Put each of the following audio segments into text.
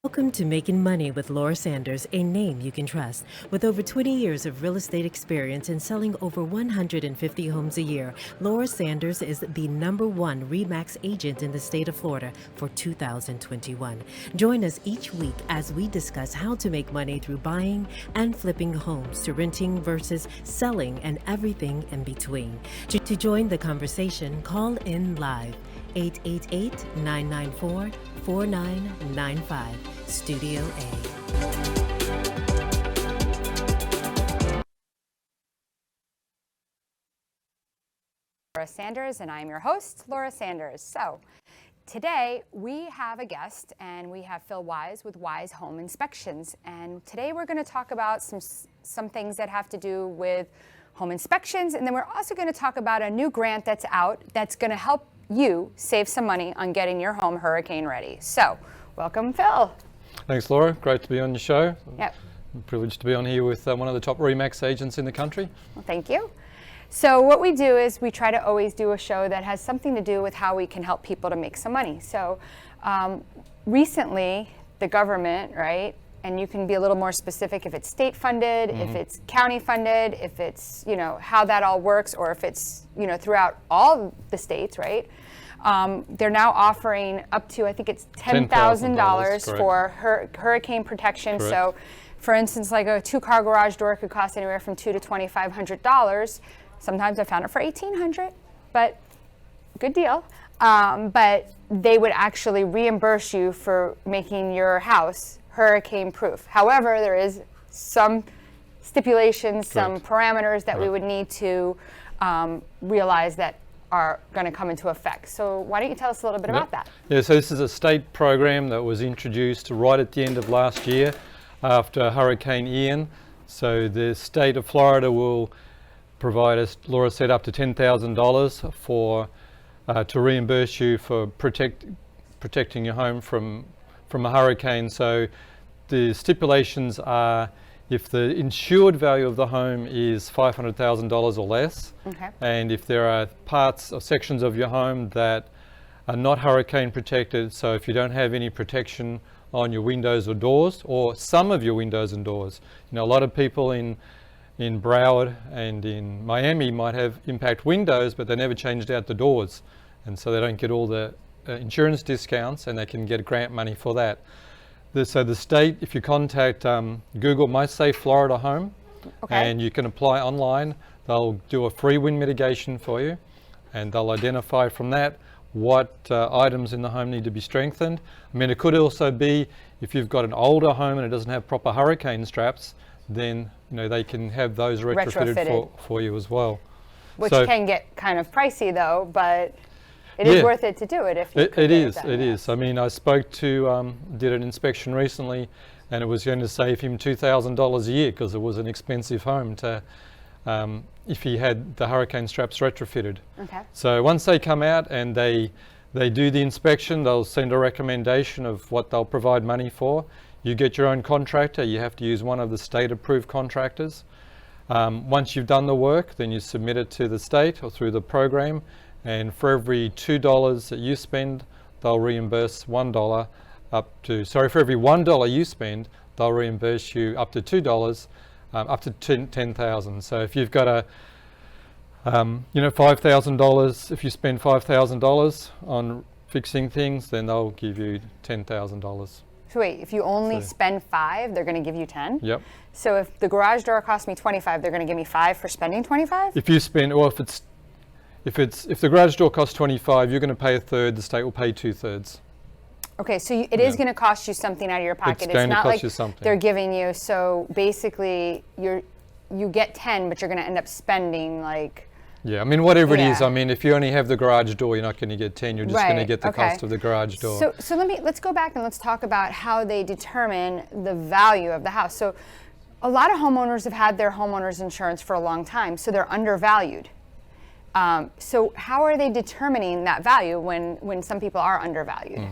Welcome to Making Money with Laura Sanders, a name you can trust. With over 20 years of real estate experience and selling over 150 homes a year, Laura Sanders is the #1 RE/MAX agent in the state of Florida for 2021. Join us each week as we discuss how to make money through buying and flipping homes, to renting versus selling, and everything in between. To join the conversation, call in live 888-994-4995, Studio A. Laura Sanders, and I'm your host, Laura Sanders. So today we have a guest, and we have Phil Wise with Wise Home Inspections. And today we're going to talk about some things that have to do with home inspections, and then we're also going to talk about a new grant that's out that's going to help you save some money on getting your home hurricane ready. So welcome, Phil. Thanks, Laura. Great to be on your show. Yep. I'm privileged to be on here with one of the top RE/MAX agents in the country. Well, thank you. So what we do is we try to always do a show that has something to do with how we can help people to make some money. So recently, the government, right, and you can be a little more specific if it's state funded, if it's county funded, if it's, how that all works, or if it's, throughout all the states, right? They're now offering up to, I think it's $10,000 for hurricane protection. Correct. So, for instance, like a 2-car garage door could cost anywhere from $200 to $2,500. Sometimes I found it for $1,800, but good deal. But they would actually reimburse you for making your house hurricane proof. However, there is some stipulations, some parameters that we would need to realize that are going to come into effect. So why don't you tell us a little bit about that? Yeah, so this is a state program that was introduced right at the end of last year after Hurricane Ian. So the state of Florida will provide us, Laura said, up to $10,000 to reimburse you for protecting your home from a hurricane. So the stipulations are, if the insured value of the home is $500,000 or less, and if there are parts or sections of your home that are not hurricane protected, so if you don't have any protection on your windows or doors, or some of your windows and doors. A lot of people in Broward and in Miami might have impact windows, but they never changed out the doors, and so they don't get all the insurance discounts, and they can get grant money for that. So the state, if you contact Google My Safe Florida Home, and you can apply online, they'll do a free wind mitigation for you, and they'll identify from that what items in the home need to be strengthened. I mean, it could also be if you've got an older home and it doesn't have proper hurricane straps, then they can have those retrofitted. For you as well. Which can get kind of pricey though, but it is worth it to do it if you It is. I mean, I spoke to, did an inspection recently, and it was going to save him $2,000 a year because it was an expensive home to, if he had the hurricane straps retrofitted. So once they come out and they do the inspection, they'll send a recommendation of what they'll provide money for. You get your own contractor. You have to use one of the state-approved contractors. Once you've done the work, then you submit it to the state or through the program. And for every $2 that you spend, they'll reimburse $1 for every $1 you spend, they'll reimburse you up to $2, up to $10,000. So if you've got $5,000, if you spend $5,000 on fixing things, then they'll give you $10,000. So wait, if you only spend $5, they're going to give you 10? Yep. So if the garage door cost me $25, they're going to give me $5 for spending $25? If you spend, or if the garage door costs $25, you're going to pay 1/3. The state will pay 2/3. Okay, so it is going to cost you something out of your pocket. It's not like something. They're giving you. So basically, you get 10, but you're going to end up spending like. Yeah, I mean, whatever it is. I mean, if you only have the garage door, you're not going to get 10. You're just going to get the cost of the garage door. So let's go back and let's talk about how they determine the value of the house. So a lot of homeowners have had their homeowners insurance for a long time, so they're undervalued. So how are they determining that value when some people are undervalued?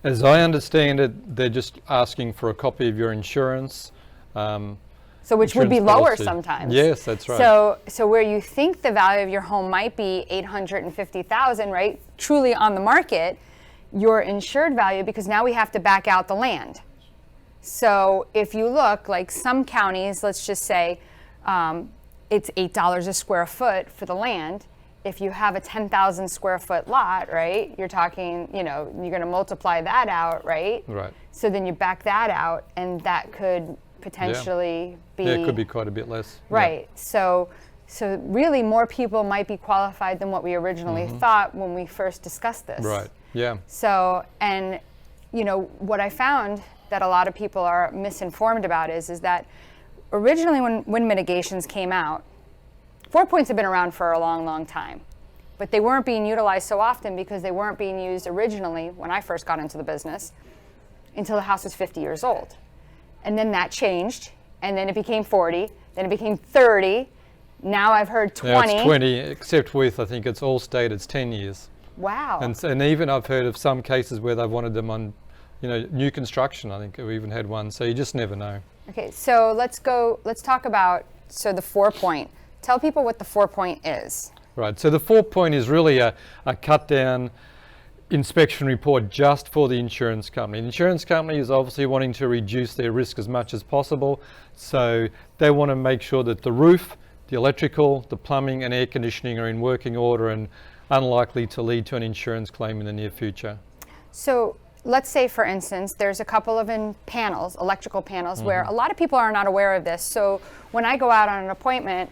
As I understand it, they're just asking for a copy of your insurance. So which would be lower sometimes. Yes, that's right. So where you think the value of your home might be $850,000, right? Truly on the market, your insured value, because now we have to back out the land. So if you look, like some counties, let's just say it's $8 a square foot for the land. If you have a 10,000 square foot lot, right, you're talking, you know, you're going to multiply that out, right? Right. So then you back that out, and that could potentially be. Yeah, it could be quite a bit less. Right. So really more people might be qualified than what we originally thought when we first discussed this. Right. Yeah. So, and you know, what I found that a lot of people are misinformed about is that originally when wind mitigations came out, 4 points have been around for a long, long time, but they weren't being utilized so often because they weren't being used originally when I first got into the business until the house was 50 years old. And then that changed, and then it became 40, then it became 30. Now I've heard 20. Now it's 20, except with, I think it's Allstate, it's 10 years. Wow. And even I've heard of some cases where they've wanted them on, you know, new construction. I think we even had one. So you just never know. Okay, so let's talk about, so the 4 point. Tell people what the 4 point is. Right, so the 4 point is really a cut down inspection report just for the insurance company. The insurance company is obviously wanting to reduce their risk as much as possible. So they want to make sure that the roof, the electrical, the plumbing and air conditioning are in working order and unlikely to lead to an insurance claim in the near future. So let's say, for instance, there's a couple of panels, electrical panels, where a lot of people are not aware of this. So when I go out on an appointment,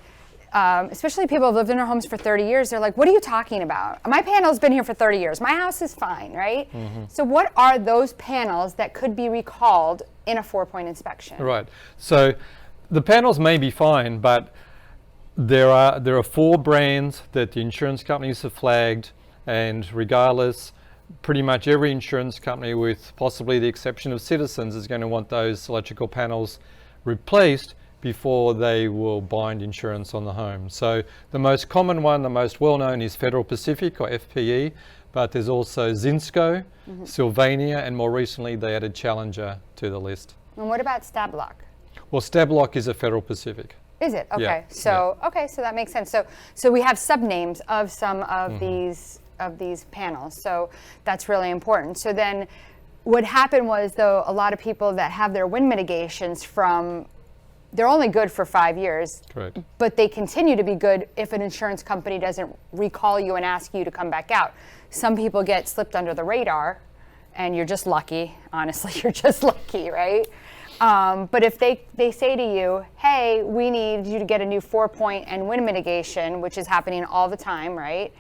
especially people who've lived in their homes for 30 years, they're like, what are you talking about? My panel's been here for 30 years. My house is fine, right? So what are those panels that could be recalled in a 4 point inspection? Right. So the panels may be fine, but there are 4 brands that the insurance companies have flagged, and regardless, pretty much every insurance company, with possibly the exception of Citizens, is going to want those electrical panels replaced before they will bind insurance on the home. So the most common one, the most well-known, is Federal Pacific, or FPE, but there's also Zinsco, Sylvania, and more recently they added Challenger to the list. And what about Stablock? Well, Stablock is a Federal Pacific. Is it? Okay. Yeah. So okay, so that makes sense. So we have subnames of some of these panels. So that's really important. So then what happened was, though, a lot of people that have their wind mitigations they're only good for 5 years. Correct. But they continue to be good if an insurance company doesn't recall you and ask you to come back out. Some people get slipped under the radar, and you're just lucky. Honestly, you're just lucky, right? But if they say to you, hey, we need you to get a new 4 point and wind mitigation, which is happening all the time, right?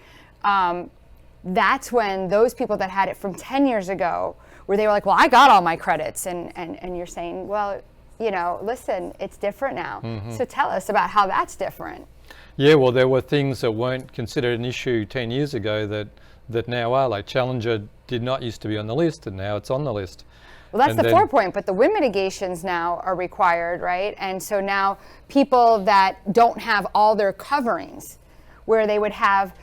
That's when those people that had it from 10 years ago, where they were like, well, I got all my credits, and you're saying, well, you know, listen, it's different now. So tell us about how that's different. Yeah, well, there were things that weren't considered an issue 10 years ago that now are. Like Challenger did not used to be on the list, and now it's on the list. Well, that's the 4 point, but the wind mitigations now are required, right? And so now people that don't have all their coverings, where they would have,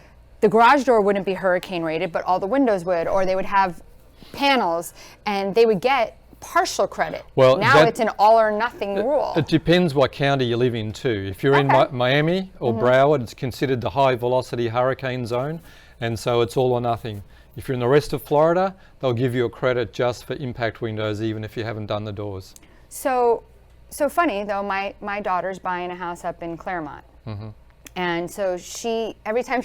the garage door wouldn't be hurricane rated, but all the windows would, or they would have panels, and they would get partial credit. Well, now it's an all or nothing rule. It depends what county you live in too. If you're in Miami or Broward, it's considered the high velocity hurricane zone, and so it's all or nothing. If you're in the rest of Florida, they'll give you a credit just for impact windows, even if you haven't done the doors. So funny though, my daughter's buying a house up in Claremont. And so every time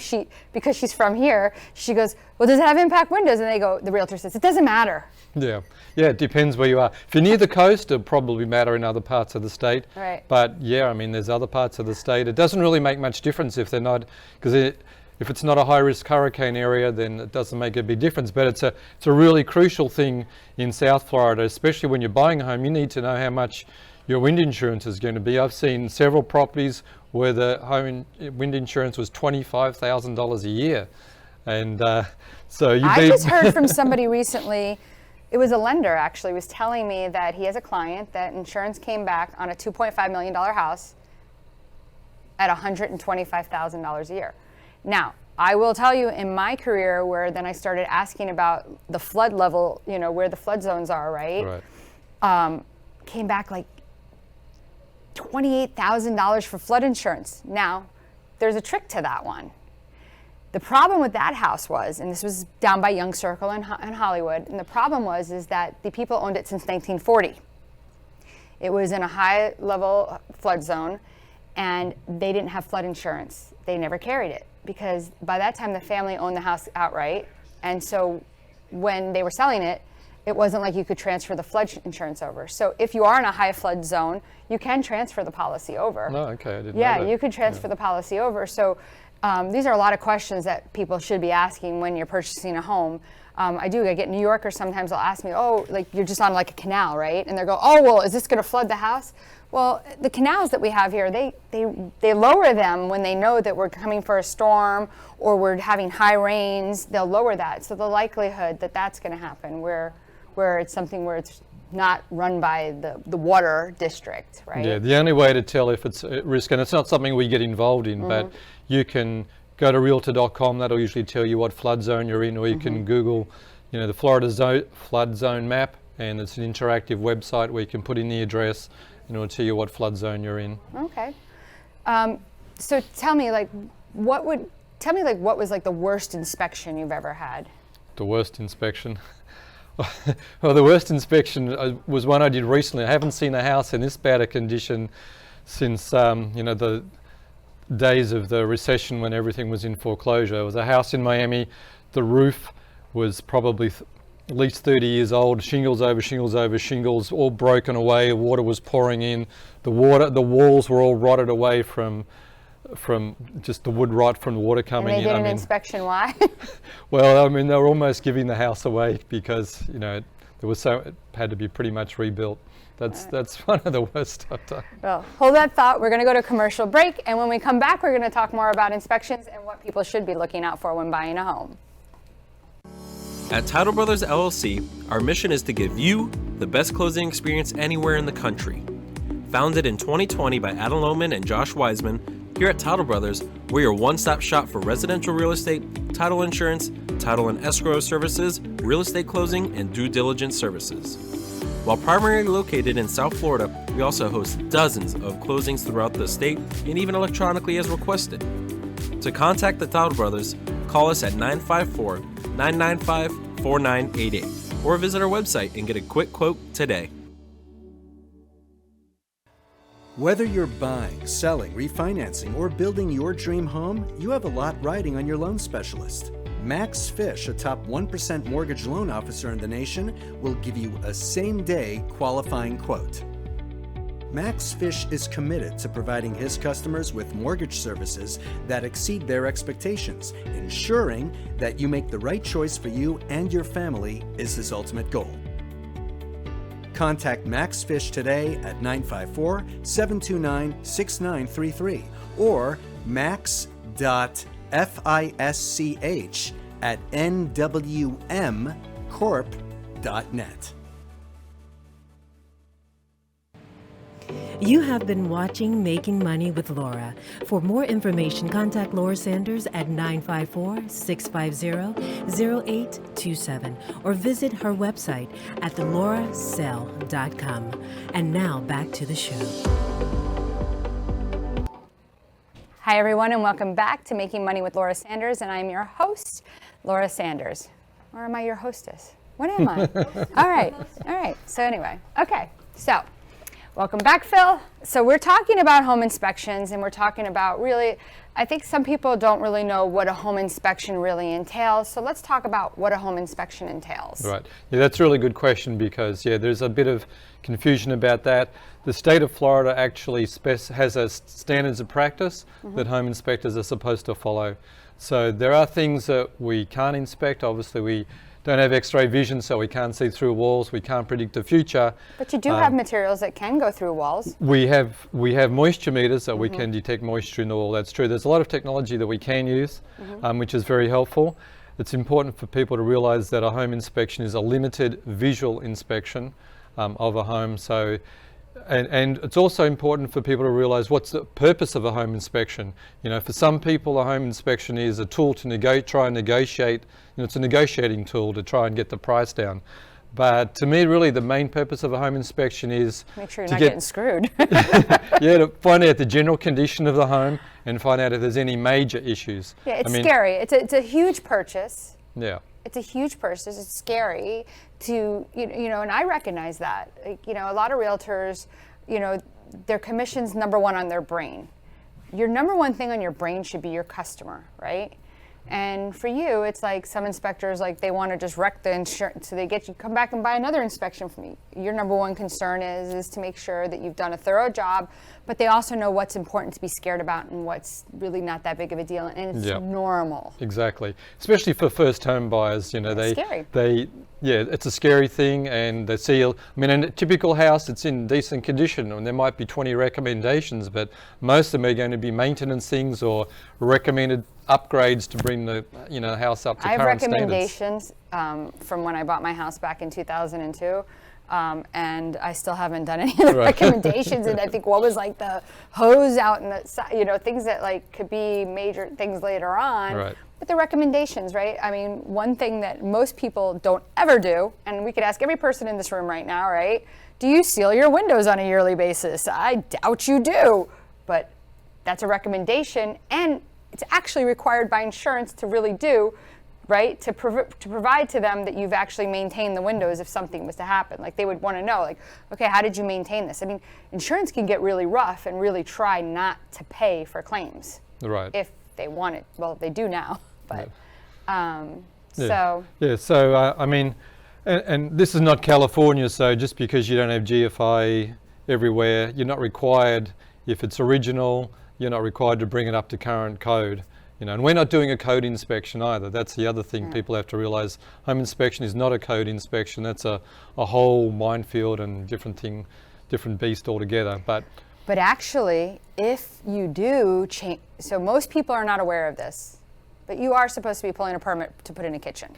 because she's from here, she goes, well, does it have impact windows? And the realtor says, it doesn't matter. Yeah, it depends where you are. If you're near the coast, it'll probably matter in other parts of the state. Right. But yeah, I mean, there's other parts of the state. It doesn't really make much difference if they're not, because if it's not a high-risk hurricane area, then it doesn't make a big difference. But it's a really crucial thing in South Florida, especially when you're buying a home. You need to know how much your wind insurance is going to be. I've seen several properties where the wind insurance was $25,000 a year. And so I just heard from somebody recently, it was a lender actually, was telling me that he has a client that insurance came back on a $2.5 million house at $125,000 a year. Now, I will tell you, in my career, where then I started asking about the flood level, you know, where the flood zones are, right? Came back like $28,000 for flood insurance. Now, there's a trick to that one. The problem with that house was, and this was down by Young Circle in Hollywood, and the problem was that the people owned it since 1940. It was in a high level flood zone, and they didn't have flood insurance. They never carried it because by that time the family owned the house outright. And so when they were selling it, it wasn't like you could transfer the flood insurance over. So if you are in a high flood zone, you can transfer the policy over. No, okay, I didn't know Yeah, that. you could transfer the policy over. So these are a lot of questions that people should be asking when you're purchasing a home. I get New Yorkers sometimes they'll ask me, oh, like you're just on like a canal, right? And they'll go, oh, well, is this going to flood the house? Well, the canals that we have here, they lower them when they know that we're coming for a storm or we're having high rains. They'll lower that. So the likelihood that that's going to happen where it's something where it's not run by the water district, right? Yeah, the only way to tell if it's at risk, and it's not something we get involved in, but you can go to realtor.com, that'll usually tell you what flood zone you're in, or you can Google, the Florida flood zone map, and it's an interactive website where you can put in the address and it'll tell you what flood zone you're in. Okay. So tell me, what was like the worst inspection you've ever had? The worst inspection? Well, the worst inspection was one I did recently. I haven't seen a house in this bad a condition since, the days of the recession when everything was in foreclosure. It was a house in Miami. The roof was probably at least 30 years old, shingles over shingles over shingles, all broken away. Water was pouring in. The walls were all rotted away from just the wood rot from the water coming in. And they did an inspection. Why? Well, they were almost giving the house away because it had to be pretty much rebuilt. That's one of the worst I've done. Well, hold that thought. We're going to go to a commercial break, and when we come back, we're going to talk more about inspections and what people should be looking out for when buying a home. At Title Brothers LLC, our mission is to give you the best closing experience anywhere in the country. Founded in 2020 by Adam Lohman and Josh Wiseman, here at Title Brothers, we're your one-stop shop for residential real estate, title insurance, title and escrow services, real estate closing, and due diligence services. While primarily located in South Florida, we also host dozens of closings throughout the state and even electronically as requested. To contact the Title Brothers, call us at 954-995-4988 or visit our website and get a quick quote today. Whether you're buying, selling, refinancing, or building your dream home, you have a lot riding on your loan specialist. Max Fish, a top 1% mortgage loan officer in the nation, will give you a same-day qualifying quote. Max Fish is committed to providing his customers with mortgage services that exceed their expectations. Ensuring that you make the right choice for you and your family is his ultimate goal. Contact Max Fish today at 954-729-6933 or max.fisch@nwmcorp.net. You have been watching Making Money with Laura. For more information, contact Laura Sanders at 954-650-0827 or visit her website at thelorasell.com. And now back to the show. Hi, everyone, and welcome back to Making Money with Laura Sanders, and I'm your host, Laura Sanders. Or am I your hostess? What am I? All right. So anyway, okay. So welcome back, Phil. So we're talking about home inspections, and we're talking about really, I think some people don't really know what a home inspection really entails. So let's talk about what a home inspection entails. Right. Yeah, that's a really good question because, there's a bit of confusion about that. The state of Florida actually has a standards of practice that home inspectors are supposed to follow. So there are things that we can't inspect. Obviously, we don't have x-ray vision, so we can't see through walls. We can't predict the future. But you do have materials that can go through walls. We have moisture meters that we can detect moisture in the wall. That's true. There's a lot of technology that we can use, which is very helpful. It's important for people to realize that a home inspection is a limited visual inspection of a home. So, and it's also important for people to realize what's the purpose of a home inspection. For some people, a home inspection is a tool to try and negotiate. It's a negotiating tool to try and get the price down. But to me, really, the main purpose of a home inspection is make sure you're not getting screwed. to find out the general condition of the home and find out if there's any major issues. Yeah, it's scary. It's a huge purchase. Yeah. It's a huge purchase. It's scary to, and I recognize that. A lot of realtors their commission's number one on their brain. Your number one thing on your brain should be your customer, right? And for you, it's like some inspectors, like they want to just wreck the insurance, so they get you come back and buy another inspection from you. Your number one concern is to make sure that you've done a thorough job, but they also know what's important to be scared about and what's really not that big of a deal, and it's normal. Exactly, especially for first home buyers. It's scary. It's a scary thing, and they see. I mean, in a typical house, it's in decent condition, and there might be 20 recommendations, but most of them are going to be maintenance things or recommended upgrades to bring the house up to current standards. I have recommendations from when I bought my house back in 2002. And I still haven't done any of the recommendations. And I think what was like the hose out in the things that like could be major things later on. Right. But the recommendations, right? I mean, one thing that most people don't ever do, and we could ask every person in this room right now, right? Do you seal your windows on a yearly basis? I doubt you do, but that's a recommendation, and it's actually required by insurance to really do, right? To provide to them that you've actually maintained the windows if something was to happen. Like they would want to know, like, okay, how did you maintain this? I mean, insurance can get really rough and really try not to pay for claims. Right. If they want it. Well, they do now, but So I mean, and this is not California, so just because you don't have GFI everywhere, you're not required, if it's original, you're not required to bring it up to current code. And we're not doing a code inspection either. That's the other thing people have to realize. Home inspection is not a code inspection. That's a whole minefield and different beast altogether. But actually, if you do change, so most people are not aware of this, but you are supposed to be pulling a permit to put in a kitchen.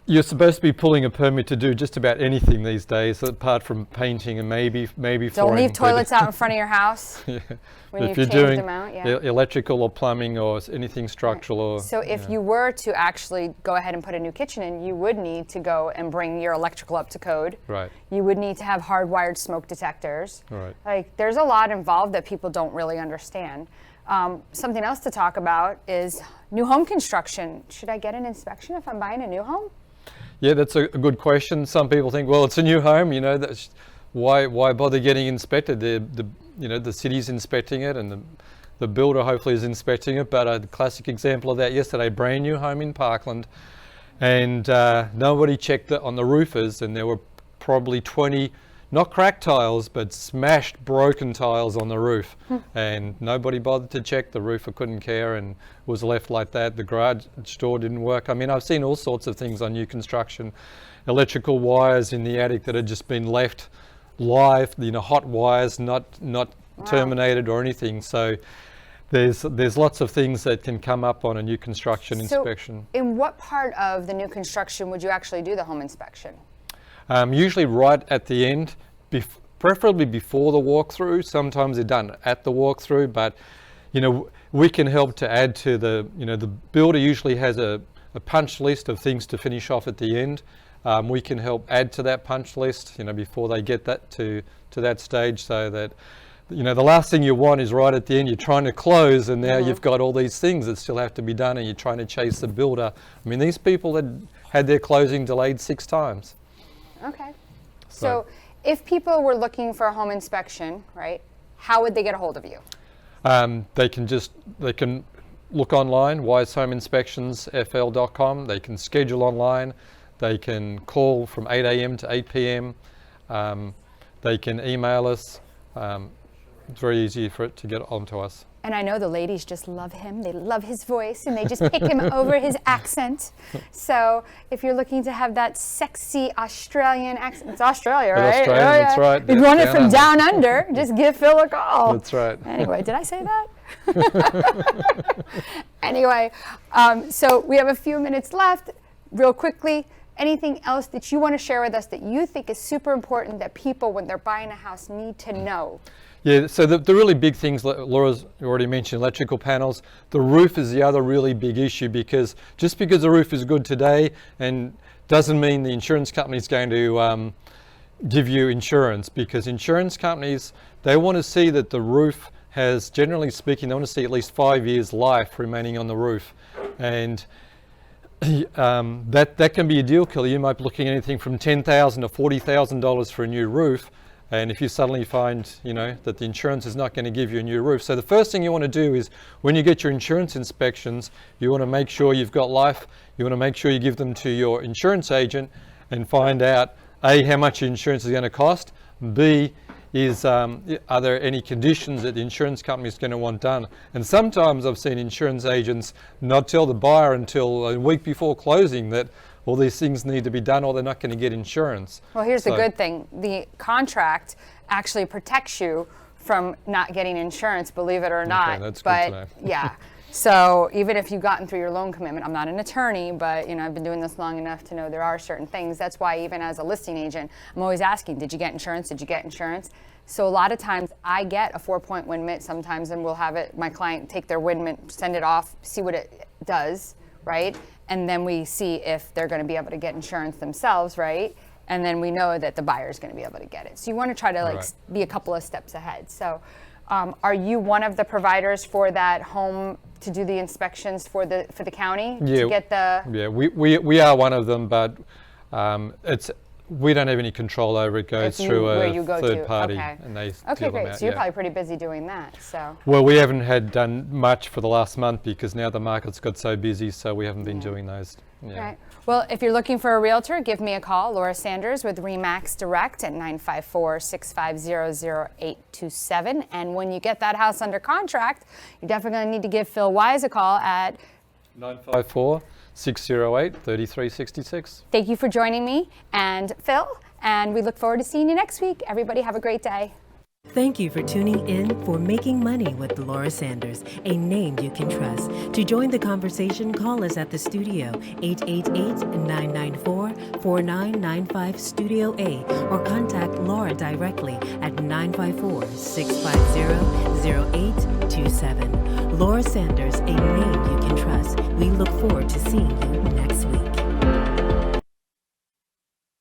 You're supposed to be pulling a permit to do just about anything these days, apart from painting and maybe flooring. Don't leave toilets out in front of your house. When if you've you're changed doing them out, electrical or plumbing or anything structural, or so if you were to actually go ahead and put a new kitchen in, you would need to go and bring your electrical up to code. Right. You would need to have hardwired smoke detectors. Right. Like there's a lot involved that people don't really understand. Something else to talk about is new home construction. Should I get an inspection if I'm buying a new home? Yeah, that's a good question. Some people think, well, it's a new home, that's why bother getting inspected? The city's inspecting it, and the builder hopefully is inspecting it. But a classic example of that yesterday, brand new home in Parkland, and nobody checked on the roofers, and there were probably 20, not cracked tiles, but smashed, broken tiles on the roof. And nobody bothered to check. The roofer couldn't care and was left like that. The garage door didn't work. I mean, I've seen all sorts of things on new construction. Electrical wires in the attic that had just been left live, hot wires, not terminated or anything. So there's lots of things that can come up on a new construction inspection. In what part of the new construction would you actually do the home inspection? Usually right at the end, preferably before the walkthrough. Sometimes they're done at the walkthrough, but we can help to add to the builder usually has a punch list of things to finish off at the end. We can help add to that punch list, before they get that to that stage, so that the last thing you want is right at the end, you're trying to close, and now you've got all these things that still have to be done, and you're trying to chase the builder. I mean, these people had their closing delayed 6 times. Okay. So if people were looking for a home inspection, right, how would they get a hold of you? They can look online, wisehomeinspectionsfl.com. They can schedule online. They can call from 8 a.m. to 8 p.m. They can email us. It's very easy for it to get onto us. And I know the ladies just love him. They love his voice, and they just pick him over his accent. So if you're looking to have that sexy Australian accent, it's Australia, right? Australian, that's right. If you want it from down under, just give Phil a call. That's right. Anyway, did I say that? Anyway, so we have a few minutes left. Real quickly, anything else that you want to share with us that you think is super important that people, when they're buying a house, need to know? Yeah, so the really big things, Laura's already mentioned, electrical panels. The roof is the other really big issue, because just because the roof is good today and doesn't mean the insurance company is going to give you insurance, because insurance companies, they want to see that the roof has, generally speaking, they want to see at least 5 years life remaining on the roof. And that can be a deal killer. You might be looking at anything from $10,000 to $40,000 for a new roof. And if you suddenly find, you know, that the insurance is not going to give you a new roof. So the first thing you want to do is when you get your insurance inspections, you want to make sure you've got life. You want to make sure you give them to your insurance agent and find out A, how much your insurance is going to cost, B, is are there any conditions that the insurance company is going to want done. And sometimes I've seen insurance agents not tell the buyer until a week before closing that all these things need to be done or they're not going to get insurance. Well, here's the good thing. The contract actually protects you from not getting insurance, believe it or not. That's but good to know. yeah. So even if you've gotten through your loan commitment, I'm not an attorney, but you know, I've been doing this long enough to know there are certain things. That's why even as a listing agent, I'm always asking, did you get insurance? Did you get insurance? So a lot of times I get a 4-point win mitt sometimes, and we'll have it, my client take their win mitt, send it off, see what it does, right? And then we see if they're going to be able to get insurance themselves, right? And then we know that the buyer is going to be able to get it. So you want to try to like be a couple of steps ahead. So are you one of the providers for that home to do the inspections for the county to get the? Yeah, we are one of them, but we don't have any control over it. It goes through a third party, and they deal them great. out. So you're probably pretty busy doing that. So. Well, we haven't done much for the last month because now the market's got so busy, so we haven't been doing those. Yeah. Right. Well, if you're looking for a realtor, give me a call, Laura Sanders with RE/MAX Direct at 954-650-0827. And when you get that house under contract, you're definitely going to need to give Phil Wise a call at 954-608-3366. Thank you for joining me and Phil, and we look forward to seeing you next week. Everybody have a great day. Thank you for tuning in for Making Money with Laura Sanders, a name you can trust. To join the conversation, call us at the studio, 888-994-4995 Studio A, or contact Laura directly at 954-650-0827. Laura Sanders, a name you can trust. We look forward to seeing you next week.